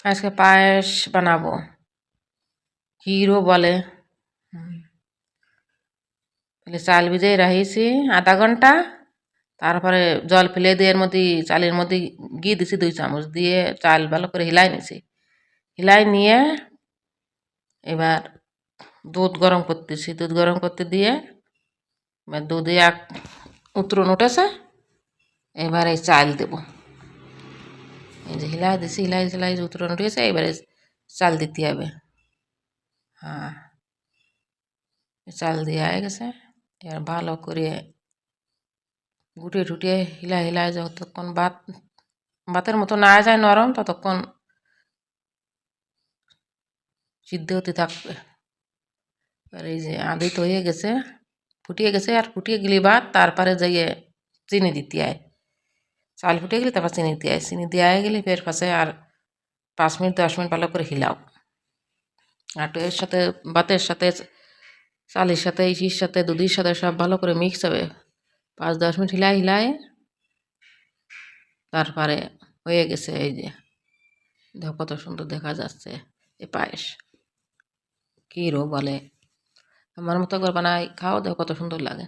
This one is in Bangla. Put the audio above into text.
আজকে পায়েস বানাবো, ক্ষীরও বলে। তাহলে চাল ভিজিয়ে রাখিছি আধা ঘন্টা, তারপরে জল ফেলে দিয়ে এর মধ্যে চালের মধ্যে ঘি দিছি 2 চামচ, দিয়ে চাল ভালো করে হিলাই নিছি। হিলাই নিয়ে এবার দুধ গরম করতেছি, দুধ গরম করতে দিয়ে এবার দুধে এক উতরণ উঠেছে, এবার এই চাল দেব। এই যে হিলাই দিছি, হিলাই উতরণ উঠেছে, এবারে চাল দিতে হবে। হ্যাঁ, চাল দিয়ে হয়ে গেছে। এবার ভালো করে গুটিয়ে টুটিয়ে হিলাই যতক্ষণ ভাতের মতো না যায় নরম, ততক্ষণ সিদ্ধ হতে থাকবে। আর এই যে আধি তো হয়ে গেছে, ফুটিয়ে গেছে, আর ফুটিয়ে গেলে ভাত, তারপরে যাইয়ে চিনি দিতে হয়। চাল ফুটিয়ে গেলে তারপর চিনি দিতে হয়, চিনি দেওয়া হয়ে গেলে ফের পাশে আর 5 মিনিট 10 মিনিট ভালো করে হিলাও। আর এর সাথে ভাতের সাথে, চালের সাথে, ইসির সাথে, দুধের সাথে সব ভালো করে মিক্স হবে। 5-10 মিনিট হিলাই তারপরে হয়ে গেছে। এই যে দেখো কত সুন্দর দেখা যাচ্ছে এই পায়েস, ক্ষীরও বলে। আমার মতো করে বানাই খাও, দেখো কত সুন্দর লাগে।